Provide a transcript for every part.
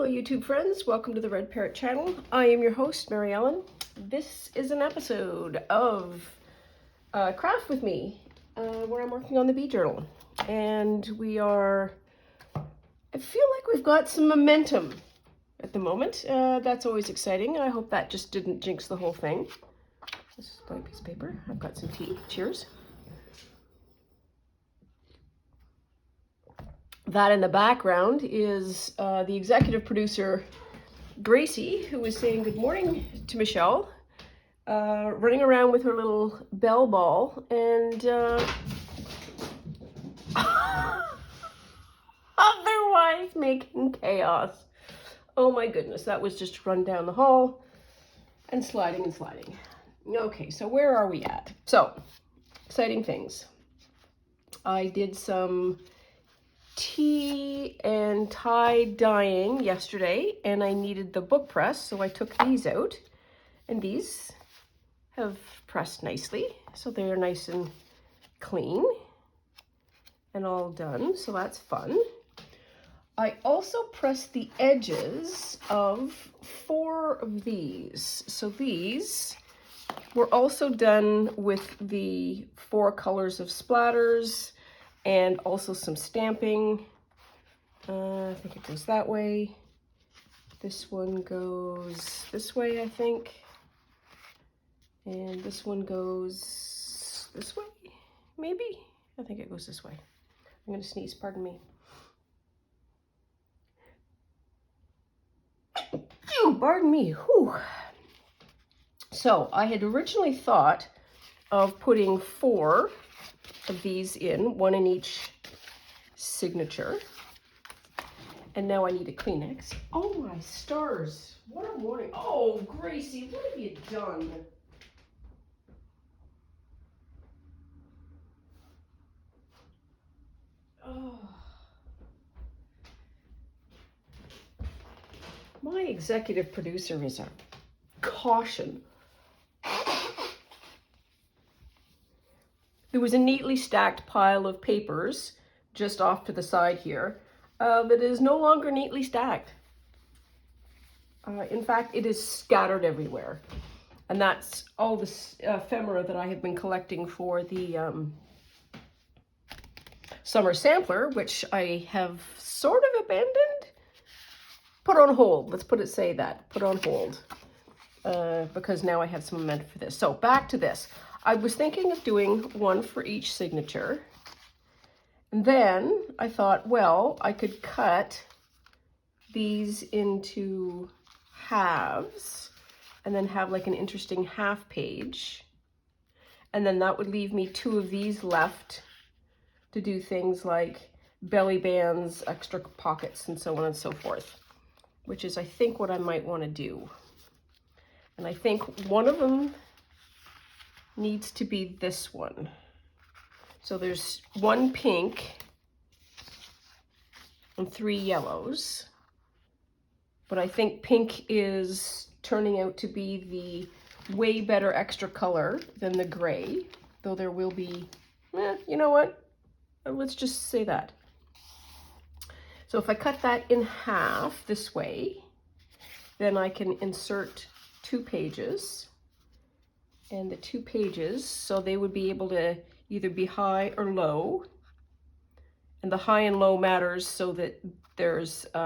Hello YouTube friends, welcome to the Red Parrot channel. I am your host, Mary Ellen. This is an episode of Craft With Me, where I'm working on the bee journal. And I feel like we've got some momentum at the moment. That's always exciting. I hope that just didn't jinx the whole thing. This is a blank piece of paper. I've got some tea. Cheers. That in the background is the executive producer, Gracie, who is saying good morning to Michelle, running around with her little bell ball and otherwise making chaos. Oh my goodness, that was just run down the hall and sliding and sliding. Okay, so where are we at? So, exciting things. I did some tea and tie dyeing yesterday, and I needed the book press, so I took these out, and these have pressed nicely, so they're nice and clean and all done, so that's fun. I also pressed the edges of 4 of these, so these were also done with the 4 colors of splatters and also some stamping. I think it goes that way. This one goes this way, I think. And this one goes this way, maybe? I think it goes this way. I'm gonna sneeze, pardon me. Phew, pardon me, whew. So I had originally thought of putting 4 of these in, 1 in each signature. And now I need a Kleenex. Oh my stars, what a morning. Oh, Gracie, what have you done? Oh. My executive producer is a caution. There was a neatly stacked pile of papers just off to the side here that is no longer neatly stacked. In fact, it is scattered everywhere. And that's all the ephemera that I have been collecting for the summer sampler, which I have sort of abandoned. Put on hold. Let's say that. Put on hold. Because now I have some momentum for this. So back to this. I was thinking of doing 1 for each signature. And then I thought, well, I could cut these into halves and then have like an interesting half page. And then that would leave me 2 of these left to do things like belly bands, extra pockets, and so on and so forth, which is, I think, what I might want to do. And I think one of them needs to be this one. So there's 1 pink and 3 yellows. But I think pink is turning out to be the way better extra color than the gray, though there will be, you know what? Let's just say that. So if I cut that in half this way, then I can insert 2 pages. And the 2 pages, so they would be able to either be high or low. And the high and low matters so that there's, get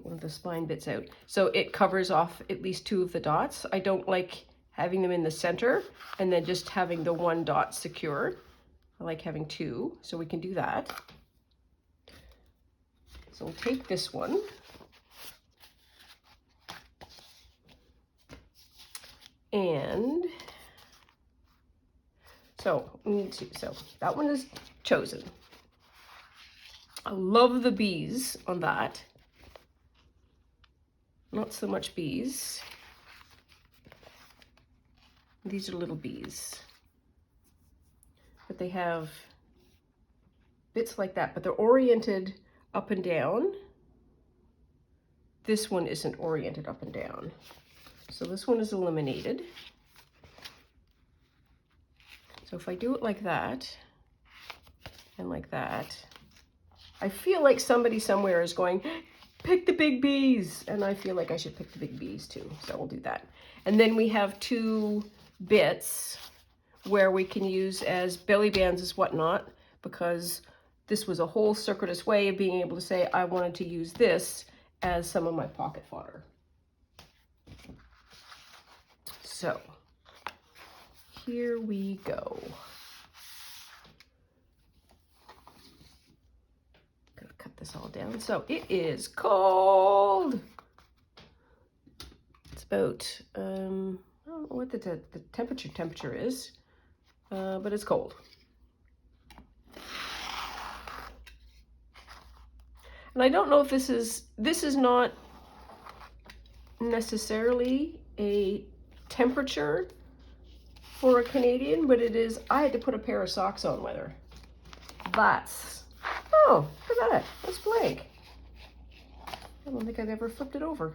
one of the spine bits out. So it covers off at least 2 of the dots. I don't like having them in the center and then just having the 1 dot secure. I like having 2, so we can do that. So we'll take this one. And so we need to, so that one is chosen. I love the bees on that. Not so much bees. These are little bees. But they have bits like that, but they're oriented up and down. This one isn't oriented up and down. So this one is eliminated. So if I do it like that, and like that, I feel like somebody somewhere is going, pick the big bees. And I feel like I should pick the big bees too. So we'll do that. And then we have 2 bits where we can use as belly bands as whatnot, because this was a whole circuitous way of being able to say I wanted to use this as some of my pocket fodder. So here we go. Gonna cut this all down. So it is cold. It's about, I don't know what the temperature is, but it's cold. And I don't know if this is not necessarily a temperature for a Canadian, but it is. I had to put a pair of socks on with her. Oh, look at that. That's blank. I don't think I've ever flipped it over.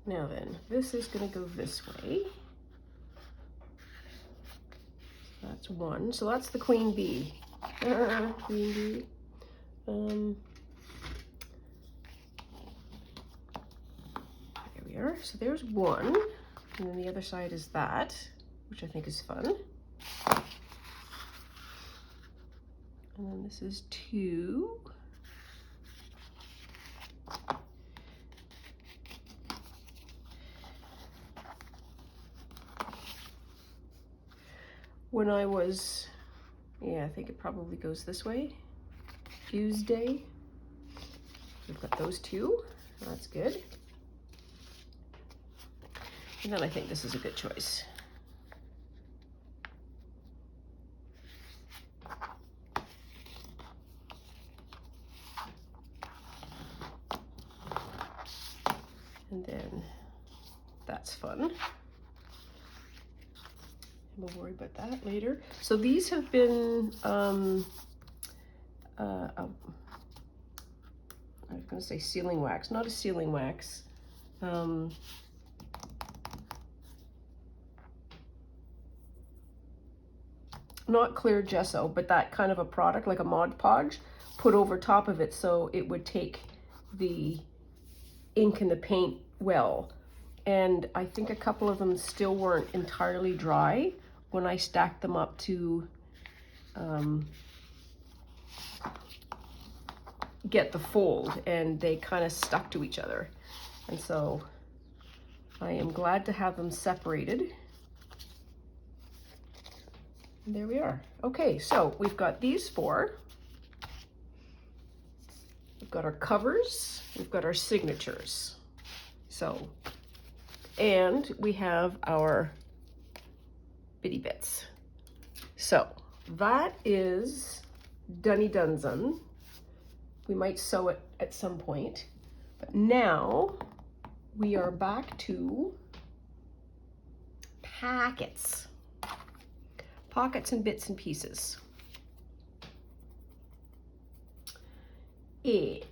Now then, this is going to go this way. So that's 1. So that's the queen bee. Queen bee. There we are. So there's 1. And then the other side is that, which I think is fun. And then this is 2. When I was, yeah, I think it probably goes this way. Tuesday. We've got those 2. That's good. And then I think this is a good choice. And then that's fun. We'll worry about that later. So these have been, I was going to say sealing wax, not a sealing wax. Not clear gesso, but that kind of a product, like a Mod Podge, put over top of it so it would take the ink and the paint well. And I think a couple of them still weren't entirely dry when I stacked them up to get the fold, and they kind of stuck to each other. And so I am glad to have them separated. And there we are. Okay, so we've got these 4. We've got our covers, we've got our signatures. So, and we have our bitty bits. So that is Dunny Dunzun. We might sew it at some point, but now we are back to pockets and bits and pieces.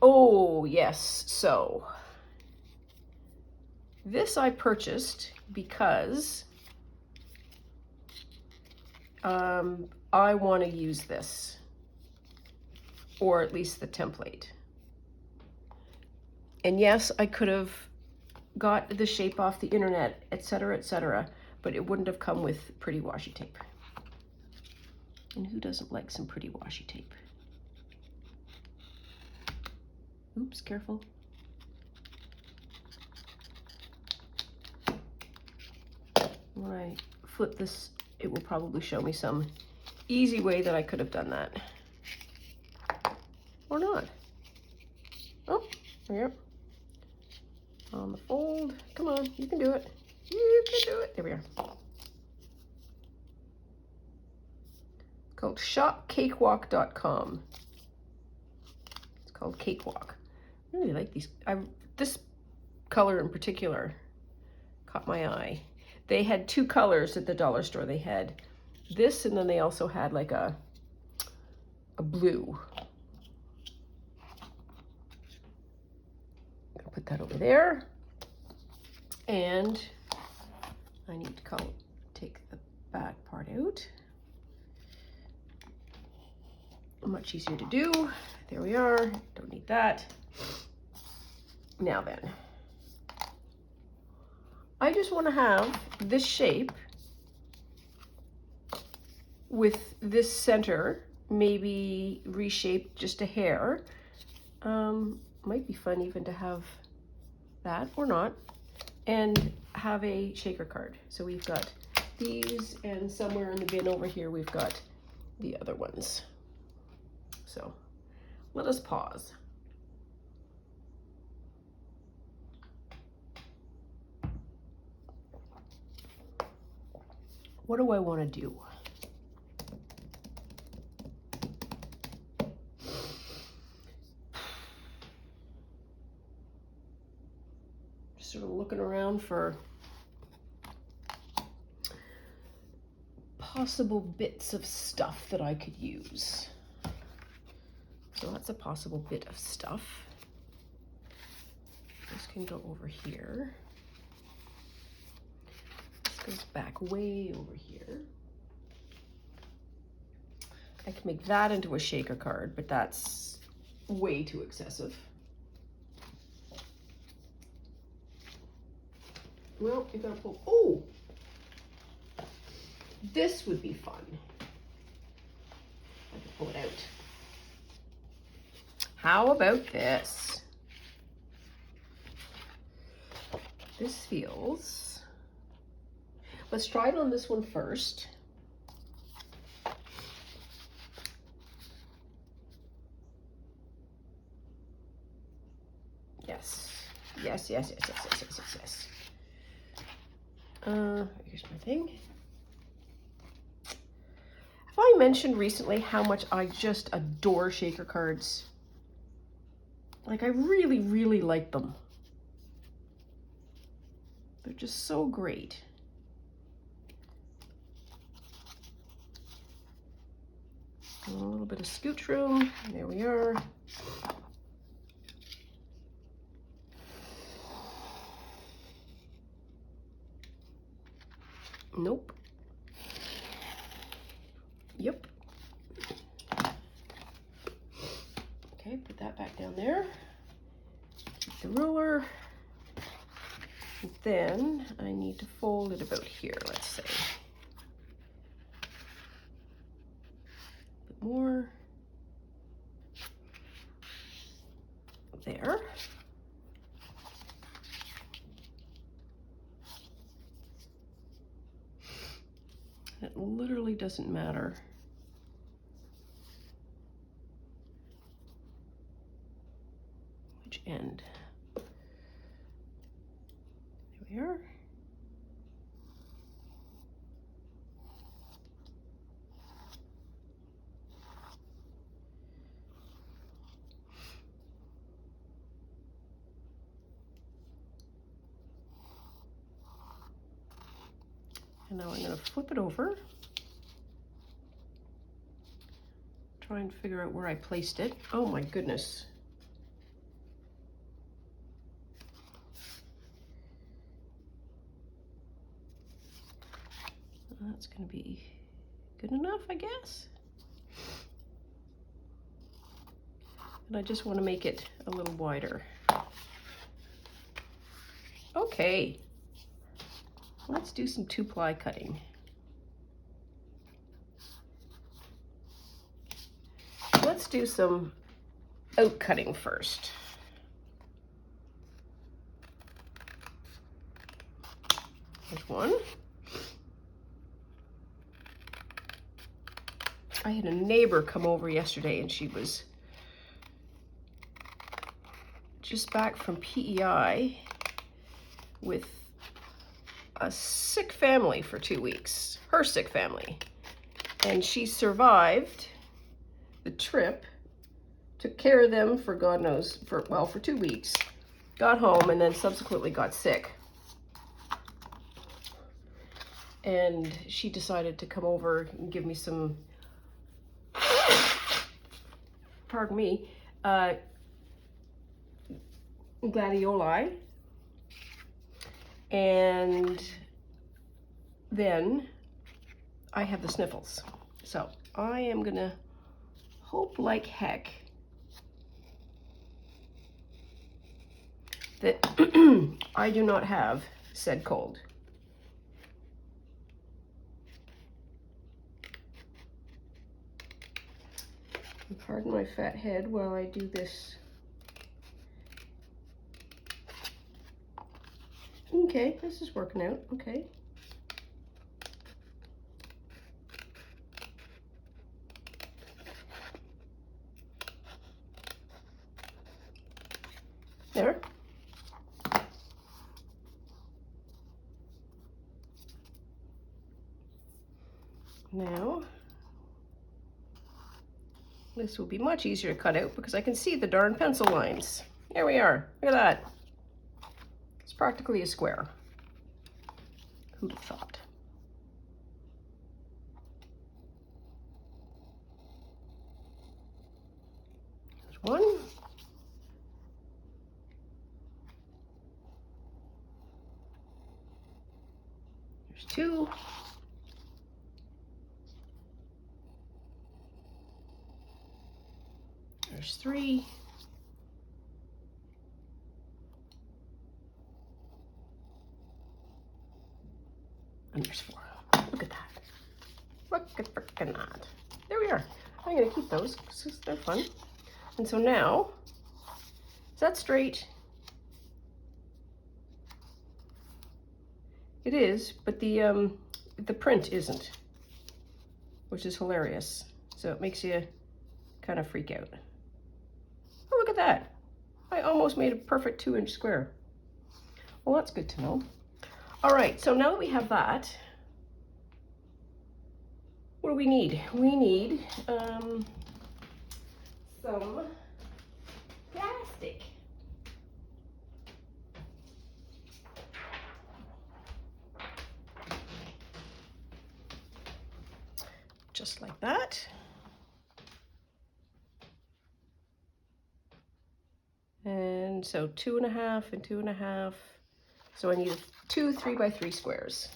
Oh yes, so this I purchased because I want to use this, or at least the template. And yes, I could have got the shape off the internet, etc., but it wouldn't have come with pretty washi tape. And who doesn't like some pretty washi tape? Oops, careful. When I flip this, it will probably show me some easy way that I could have done that. Or not. Oh, yep. On the fold. Come on, you can do it. You can do it. There we are. It's called shopcakewalk.com. It's called Cakewalk. I really like these. This color in particular caught my eye. They had 2 colors at the dollar store. They had this, and then they also had like a blue. I'm gonna put that over there. And I need to take the back part out. Much easier to do. There we are. Don't need that. Now then, I just want to have this shape with this center, maybe reshaped just a hair. Might be fun even to have that or not, and have a shaker card. So we've got these, and somewhere in the bin over here we've got the other ones. So let us pause. What do I want to do? Just sort of looking around for possible bits of stuff that I could use. So that's a possible bit of stuff. This can go over here. This goes back way over here. I can make that into a shaker card, but that's way too excessive. Well, you gotta pull, oh! This would be fun. I could pull it out. How about this? This feels, let's try it on this one first. Yes, yes, yes, yes, yes, yes, yes, yes, yes. Here's my thing. Have I mentioned recently how much I just adore shaker cards? Like, I really, really like them. They're just so great. A little bit of scooch room. There we are. Nope. Yep. Okay, put that back down there. Keep the ruler. Then I need to fold it about here, let's say. A bit more. There. It literally doesn't matter. Which end. There we are. And now I'm going to flip it over. Try and figure out where I placed it. Oh my goodness. That's going to be good enough, I guess. And I just want to make it a little wider. Okay. Let's do some 2-ply cutting. Let's do some out cutting first. There's one. I had a neighbor come over yesterday and she was just back from PEI with a sick family for 2 weeks, her sick family. And she survived the trip, took care of them for God knows, for 2 weeks, got home, and then subsequently got sick. And she decided to come over and give me some, pardon me, gladioli. And then I have the sniffles. So I am gonna hope like heck that I do not have said cold. Pardon my fat head while I do this. Okay, this is working out, okay. There. Now, this will be much easier to cut out because I can see the darn pencil lines. There we are, look at that. It's practically a square. Who'd have thought? There's one. There's two. There's three. And there's four. Look at that. Look at frickin' that. There we are. I'm gonna keep those because they're fun. And so now, is that straight? It is, but the print isn't, which is hilarious. So it makes you kind of freak out. Oh, look at that. I almost made a perfect 2-inch square. Well, that's good to know. All right, so now that we have that, what do we need? We need some plastic. Just like that. And so 2.5 and 2.5. So I need 2 3x3 squares.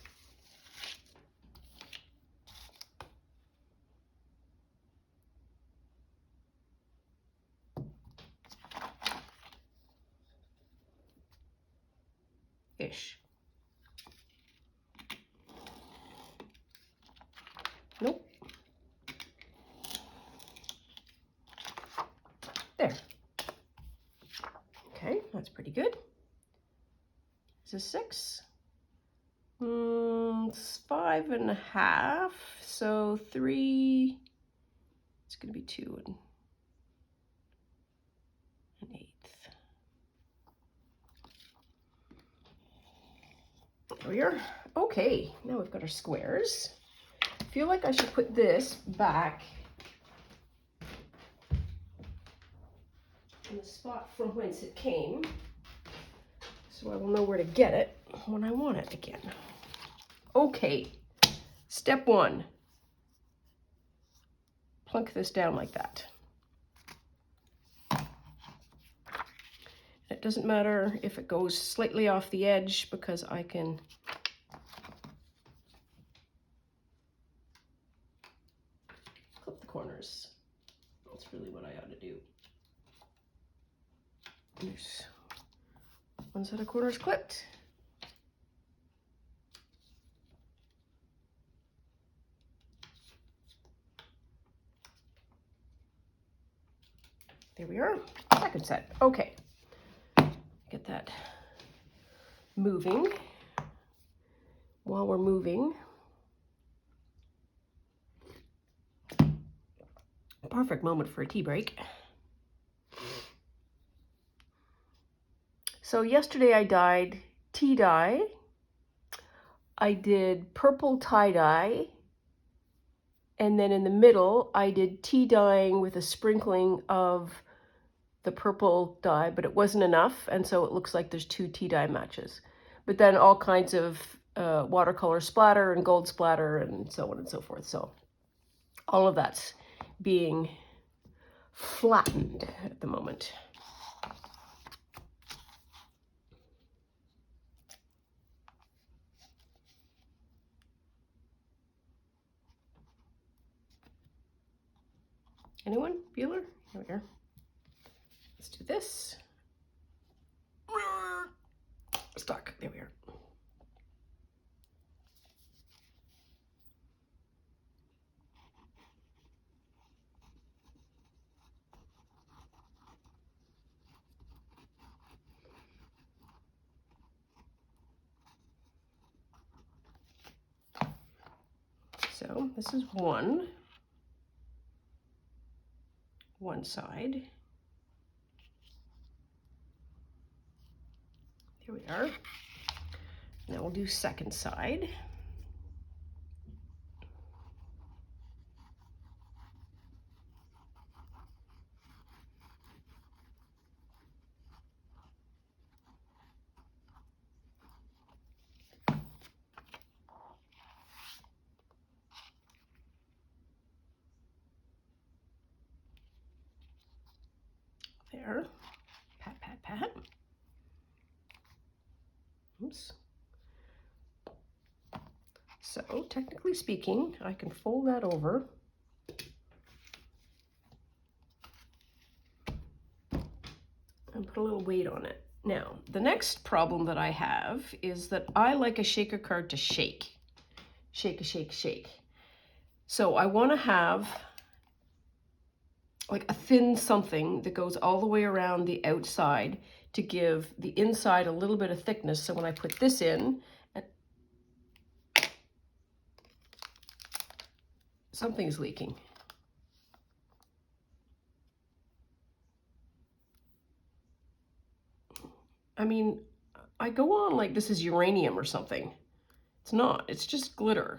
Ish. Nope. There. Okay, that's pretty good. Is this 6? It's 5.5. So 3. It's going to be 2 and 1/8. There we are. Okay, now we've got our squares. I feel like I should put this back in the spot from whence it came, so I will know where to get it when I want it again. Okay, step 1. Plunk this down like that. It doesn't matter if it goes slightly off the edge because I can clip the corners. That's really what I ought to do. There's one set of corners clipped. There we are, second set. Okay, get that moving. While we're moving, perfect moment for a tea break. So yesterday I dyed tea dye. I did purple tie-dye. And then in the middle, I did tea dyeing with a sprinkling of the purple dye, but it wasn't enough. And so it looks like there's 2 tea dye matches. But then all kinds of watercolor splatter and gold splatter and so on and so forth. So all of that's being flattened at the moment. Anyone? Bueller? There we are. Let's do this. Stuck. There we are. So this is one side. Here we are. Now we'll do second side. There. Pat, pat, pat. Oops. So technically speaking, I can fold that over and put a little weight on it. Now, the next problem that I have is that I like a shaker card to shake. Shake, shake, shake. So I want to have like a thin something that goes all the way around the outside to give the inside a little bit of thickness. So when I put this in, something's leaking. I mean, I go on like this is uranium or something. It's not, it's just glitter.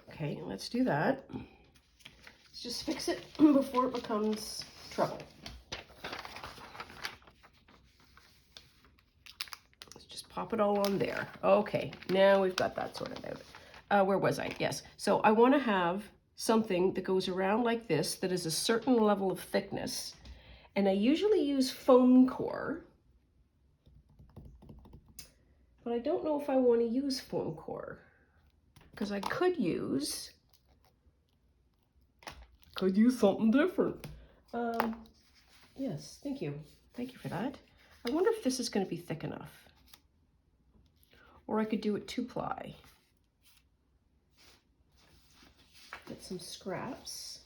Okay, let's do that. Let's just fix it before it becomes trouble. Let's just pop it all on there. Okay, now we've got that sorted out. Where was I? Yes. So I want to have something that goes around like this that is a certain level of thickness. And I usually use foam core. But I don't know if I want to use foam core. Because I could use something different. Yes, thank you. Thank you for that. I wonder if this is going to be thick enough. Or I could do it 2-ply. Get some scraps.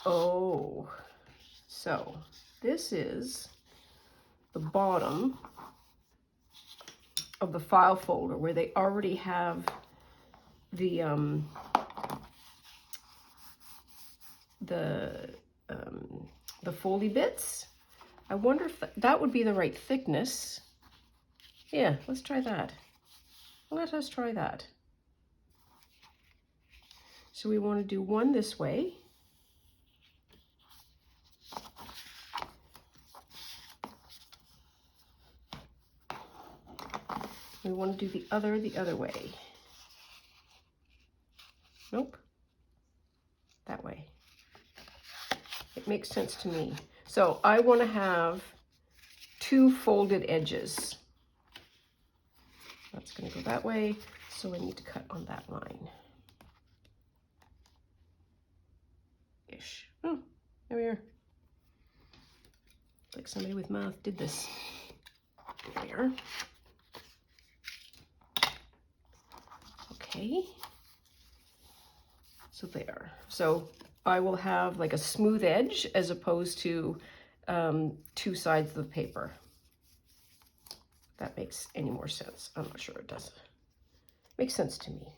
Oh, so this is the bottom of the file folder where they already have the foldy bits. I wonder if that would be the right thickness. Yeah, let's try that. Let us try that. So we want to do one this way. We want to do the other way. Nope. That way. It makes sense to me. So I want to have 2 folded edges. That's going to go that way, so I need to cut on that line. Ish. Oh, there we are. Like somebody with math did this. There we are. Okay. So there. So I will have like a smooth edge as opposed to 2 sides of the paper. If that makes any more sense. I'm not sure it does. Makes sense to me.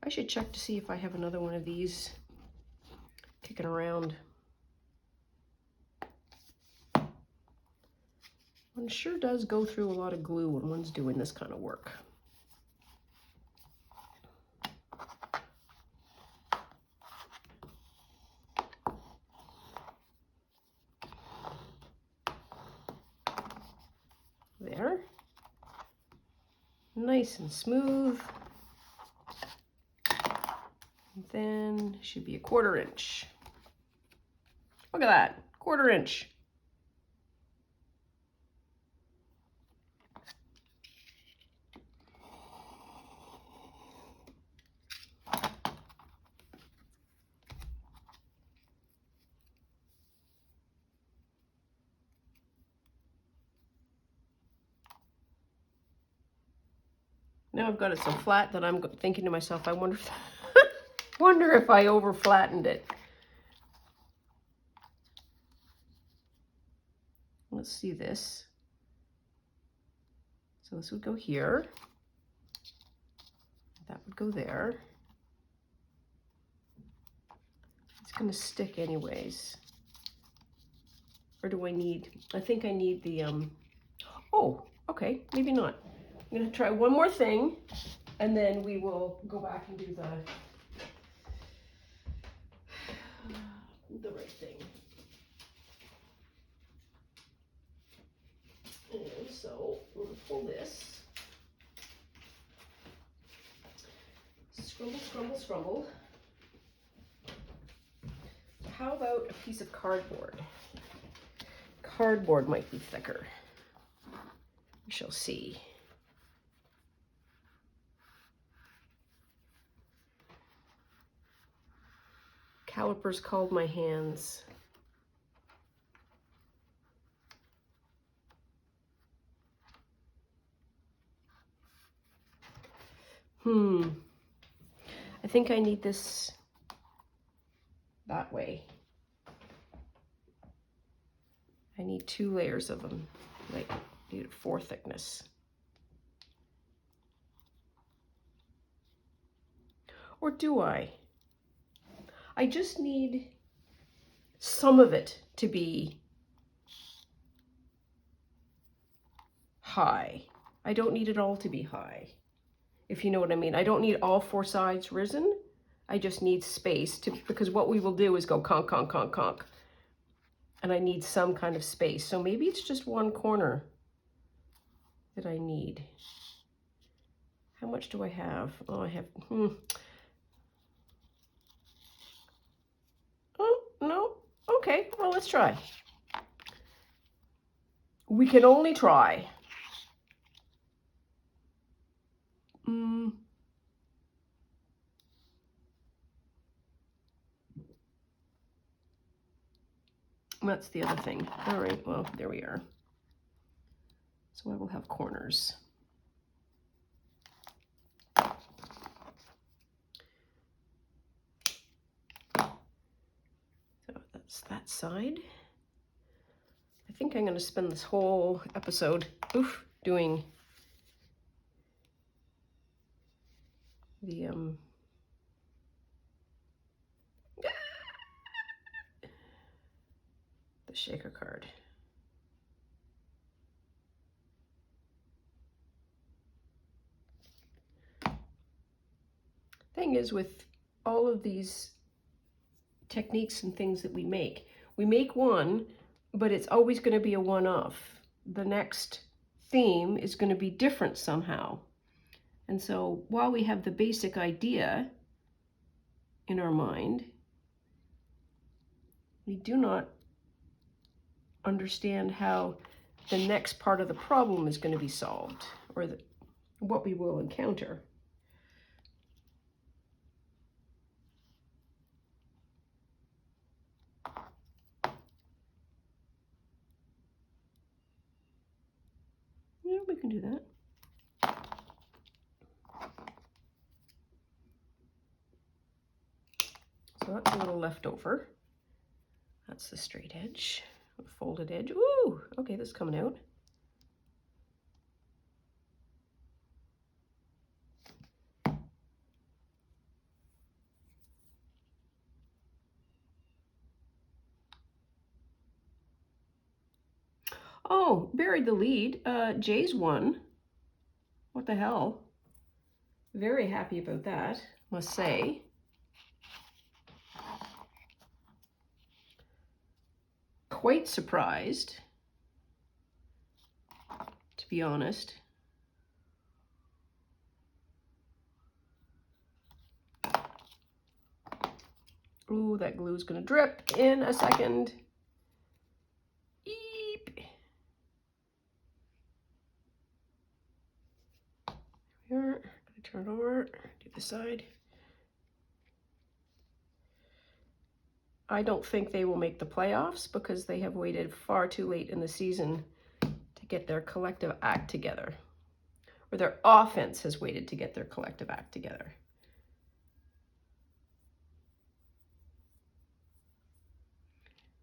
I should check to see if I have another one of these kicking around. One sure does go through a lot of glue when one's doing this kind of work. There. Nice and smooth. then should be a 1/4 inch. Look at that, 1/4 inch. Now I've got it so flat that I'm thinking to myself, I wonder if, wonder if I over flattened it. Let's see this. So this would go here. That would go there. It's going to stick anyways. Or do I need, I think I need the, oh, okay, maybe not. I'm going to try one more thing, and then we will go back and do the right thing. And so we're going to pull this. Scrumble, scrumble, scrumble. How about a piece of cardboard? Cardboard might be thicker. We shall see. Calipers called my hands. I think I need this that way. I need 2 layers of them. Like, I need 4 thickness. Or do I? I just need some of it to be high. I don't need it all to be high, if you know what I mean. I don't need all 4 sides risen. I just need space to, because what we will do is go conk, conk, conk, conk. And I need some kind of space. So maybe it's just 1 corner that I need. How much do I have? Oh, I have, Oh, no. Okay, well, let's try. We can only try. That's the other thing. All right, well, there we are. So I will have corners. So that's that side. I think I'm going to spend this whole episode, doing the shaker card. Thing is, with all of these techniques and things that we make one, but it's always going to be a one-off. The next theme is going to be different somehow. And so while we have the basic idea in our mind, we do not understand how the next part of the problem is going to be solved, or what we will encounter. Yeah, we can do that. So that's a little left over. That's the straight edge, folded edge. Ooh, okay, this is coming out. Oh, buried the lead. Jay's won. What the hell? Very happy about that, must say. Quite surprised, to be honest. Ooh, that glue is going to drip in a second. Eep. Here, I'm going to turn it over, do the side. I don't think they will make the playoffs because they have waited far too late in the season to get their collective act together. Or their offense has waited to get their collective act together.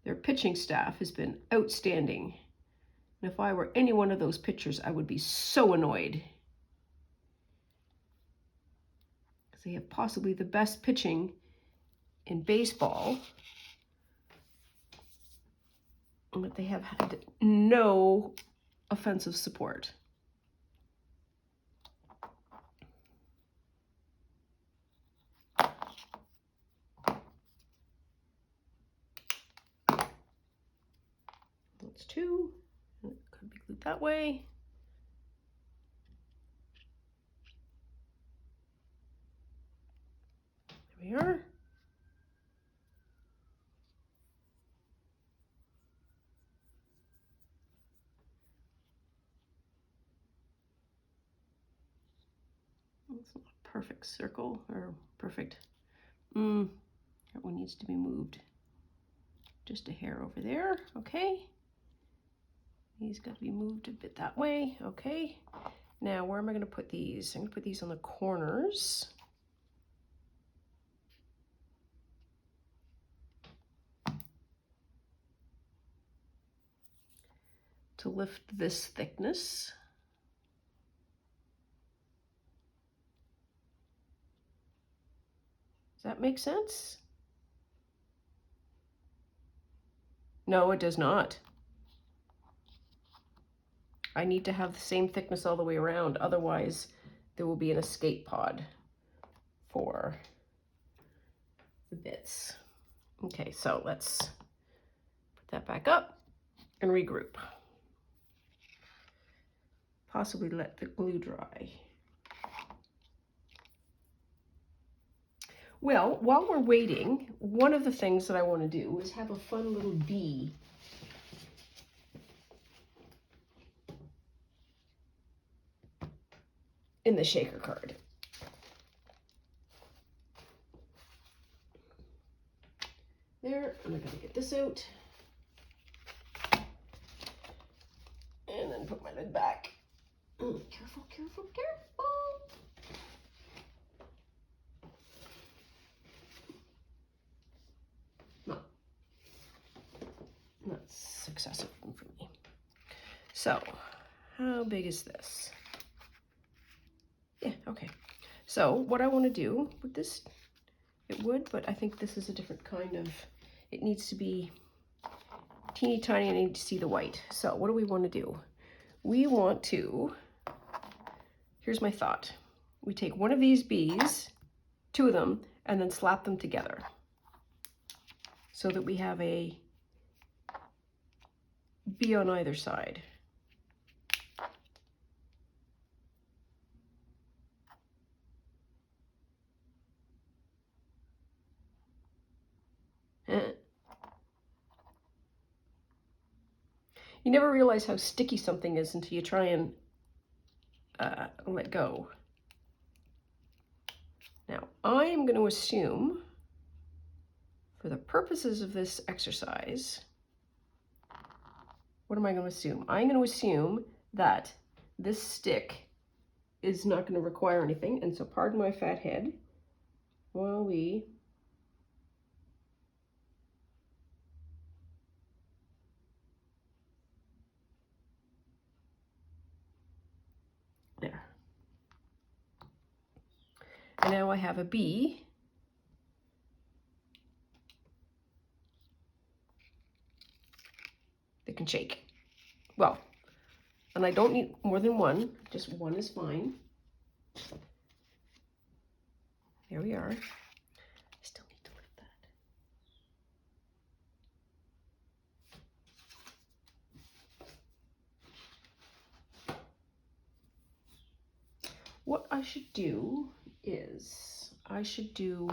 Their pitching staff has been outstanding. And if I were any one of those pitchers, I would be so annoyed. Because they have possibly the best pitching in baseball. But they have had no offensive support. That's two. It could be glued that way. There we are. It's not a perfect circle or perfect. That one needs to be moved. Just a hair over there. Okay. These got to be moved a bit that way. Okay. Now, where am I going to put these? I'm going to put these on the corners. To lift this thickness. Does that make sense? No, it does not. I need to have the same thickness all the way around. Otherwise, there will be an escape pod for the bits. Okay, so let's put that back up and regroup. Possibly let the glue dry. Well, while we're waiting, one of the things that I want to do is have a fun little bee. In the shaker card. There, I'm going to get this out. And then put my lid back. Careful, careful, careful. No. That's excessive for me. So, how big is this? Yeah, okay. So, what I want to do with this, it would, but I think this is a different kind of, it needs to be teeny tiny. I need to see the white. So, what do we want to do? We want to, here's my thought. We take one of these bees, two of them, and then slap them together so that we have a bee on either side. You never realize how sticky something is until you try and let go. Now, I am going to assume, for the purposes of this exercise, what am I going to assume? I'm going to assume that this stick is not going to require anything, and so pardon my fat head while we there. And now I have a bee that can shake. Well, and I don't need more than one, just one is fine. There we are. I still need to lift that. What I should do is, I should do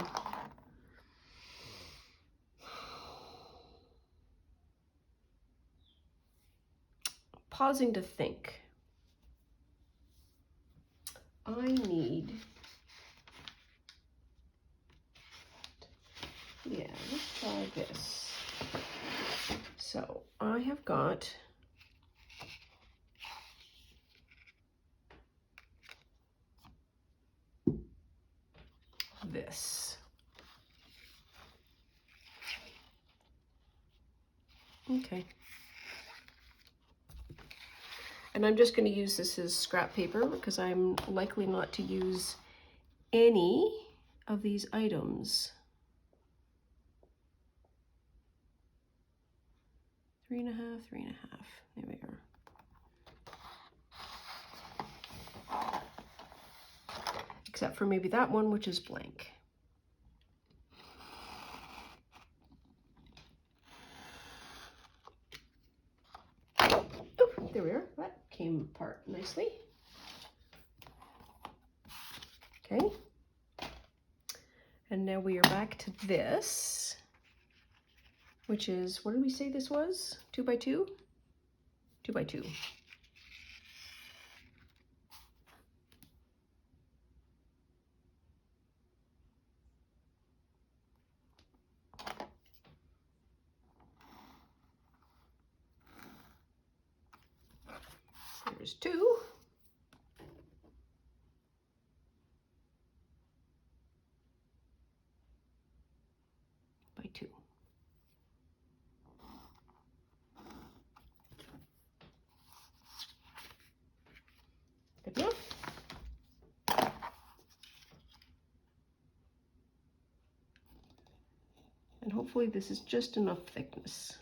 pausing to think. I need, yeah, let's try this. So I have got this. Okay. And I'm just going to use this as scrap paper because I'm likely not to use any of these items. 3.5, 3.5. There we are. Except for maybe that one, which is blank. Oh, there we are. That came apart nicely. Okay. And now we are back to this, which is, what did we say this was? 2 by 2? 2 by 2. There's 2. By 2. Good enough. And hopefully this is just enough thickness.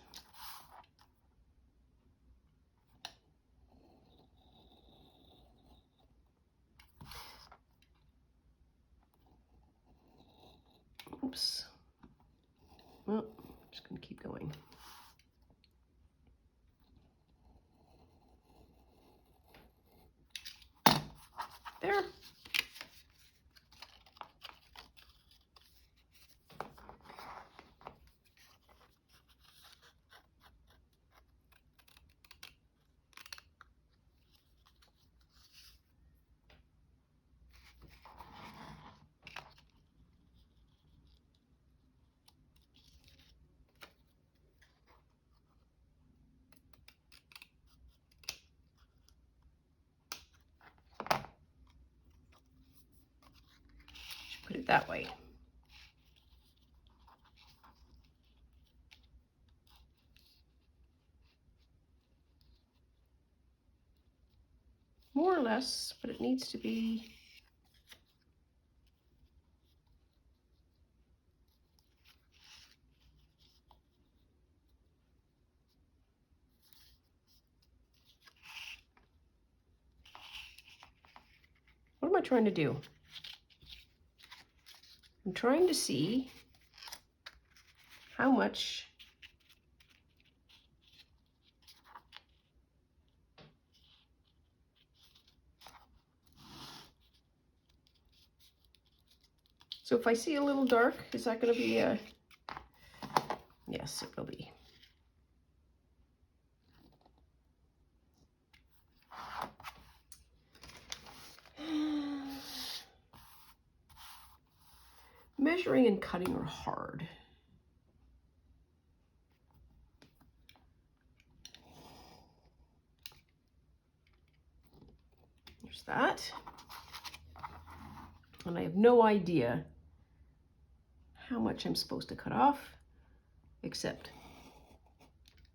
Oops. Well, I'm just going to keep going. There. Put it that way. More or less, but it needs to be what am I trying to do? I'm trying to see how much so if I see a little dark, is that going to be a, yes, it will be. Measuring and cutting are hard. There's that. And I have no idea how much I'm supposed to cut off, except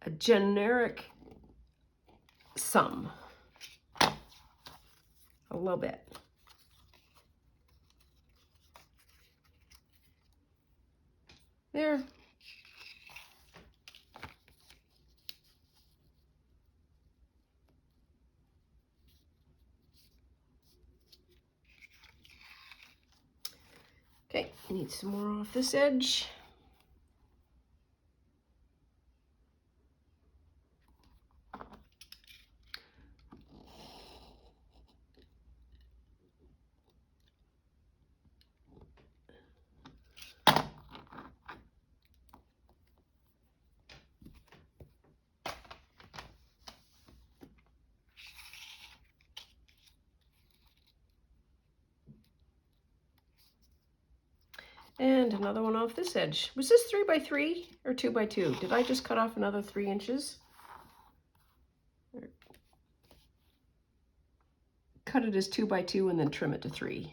a generic sum. A little bit. There. Okay, need some more off this edge. And another one off this edge. Was this 3 by 3 or 2 by 2? Did I just cut off another 3 inches? Cut it as 2 by 2 and then trim it to 3.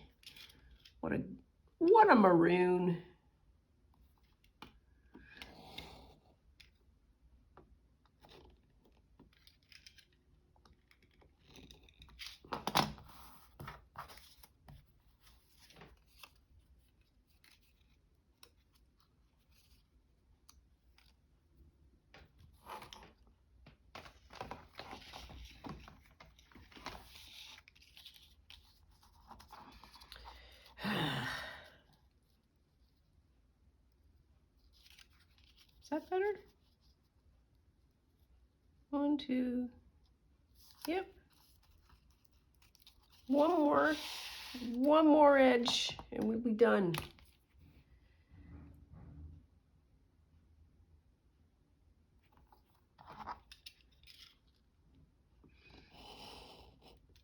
What a maroon. Is that better? 1, 2, yep. One more edge and we'll be done.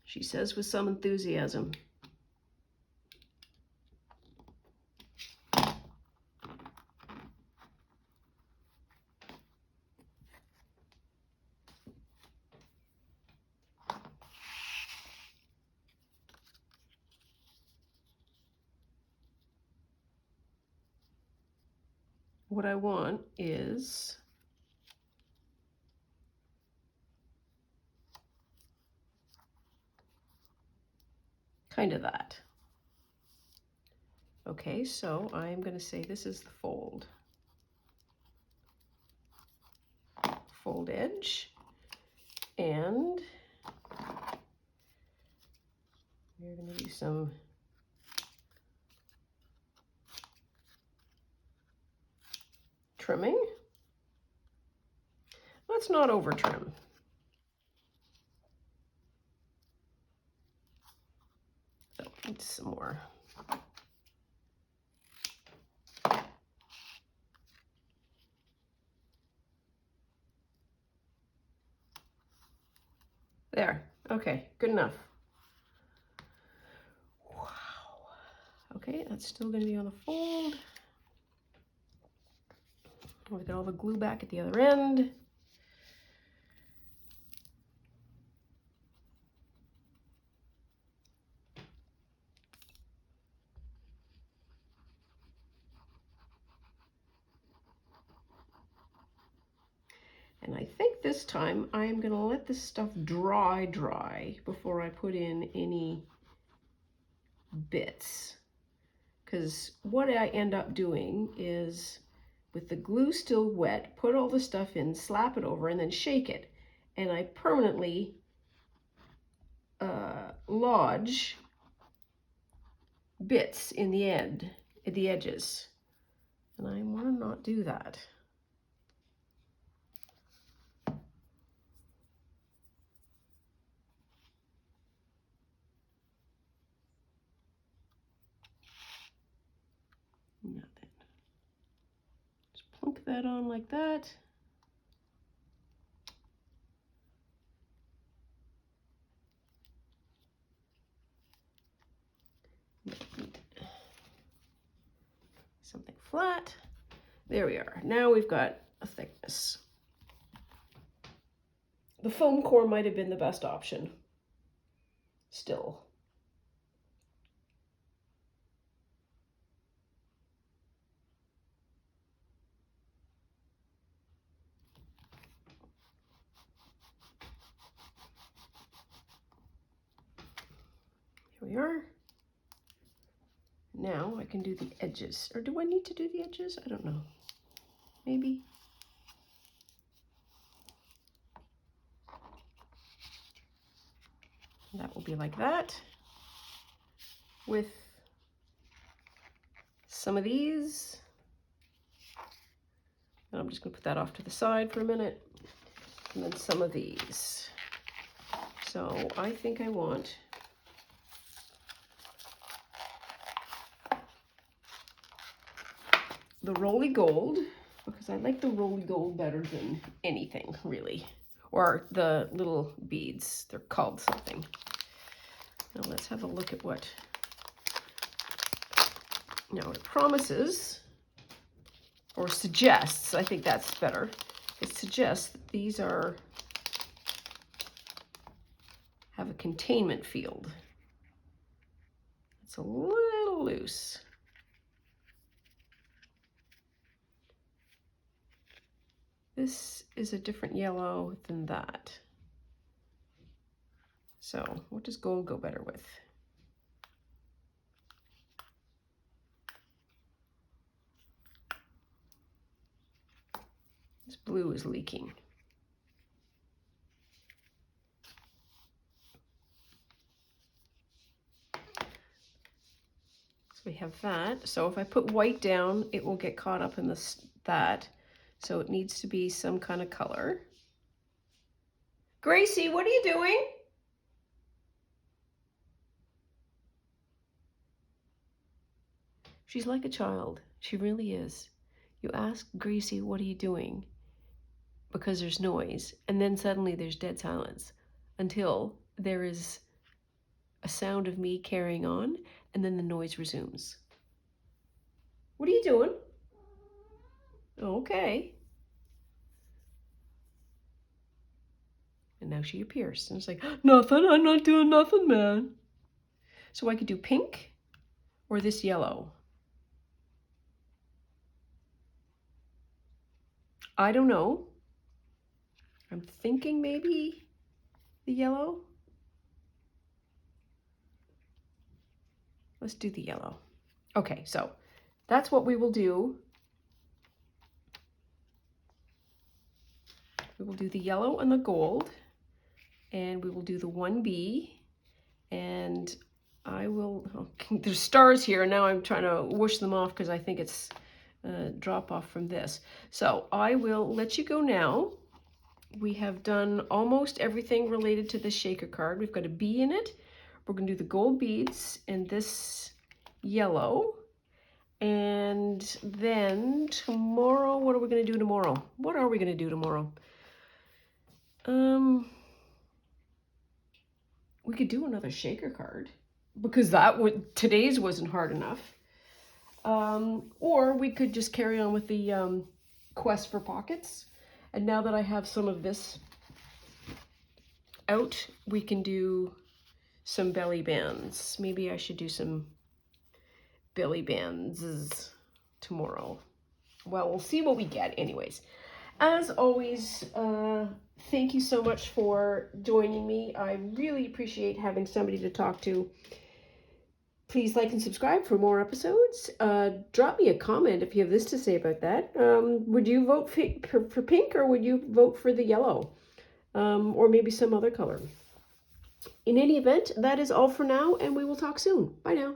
She says with some enthusiasm. What I want is kind of that. Okay, so I'm going to say this is the fold. Fold edge, and we're going to do some trimming. Let's not over trim. So need some more. There. Okay, good enough. Wow. Okay, that's still going to be on the fold. We'll get all the glue back at the other end. And I think this time I'm going to let this stuff dry before I put in any bits. Because what I end up doing is, with the glue still wet, put all the stuff in, slap it over, and then shake it. And I permanently lodge bits in the end, at the edges. And I want to not do that. Nothing. Just plunk that on like that. Something flat. There we are. Now we've got a thickness. The foam core might have been the best option. Still. Here we are. Now I can do the edges. Or do I need to do the edges? I don't know. Maybe. That will be like that. With some of these. And I'm just going to put that off to the side for a minute. And then some of these. So I think I want the Roly Gold, because I like the Roly Gold better than anything, really. Or the little beads. They're called something. Now let's have a look at what Now it promises, or suggests, I think that's better. It suggests that these have a containment field. It's a little loose. This is a different yellow than that. So what does gold go better with? This blue is leaking. So we have that. So if I put white down, it will get caught up in that. So it needs to be some kind of color. Gracie, what are you doing? She's like a child. She really is. You ask Gracie, what are you doing? Because there's noise, and then suddenly there's dead silence until there is a sound of me carrying on, and then the noise resumes. What are you doing? Okay. And now she appears, and it's like, nothing, I'm not doing nothing, man. So I could do pink or this yellow. I don't know. I'm thinking maybe the yellow. Let's do the yellow. Okay, so that's what we will do. We will do the yellow and the gold, and we will do the 1B, and I will, oh, there's stars here, and now I'm trying to whoosh them off because I think it's drop off from this. So I will let you go now. We have done almost everything related to this shaker card. We've got a bee in it. We're going to do the gold beads and this yellow. And then tomorrow, what are we going to do tomorrow? What are we going to do tomorrow? We could do another shaker card because today's wasn't hard enough. Or we could just carry on with the quest for pockets. And now that I have some of this out, we can do some belly bands. Maybe I should do some belly bands tomorrow. Well, we'll see what we get anyways. As always, thank you so much for joining me. I really appreciate having somebody to talk to. Please like and subscribe for more episodes. Drop me a comment if you have this to say about that. Would you vote for pink, or would you vote for the yellow? Or maybe some other color? In any event, that is all for now, and we will talk soon. Bye now.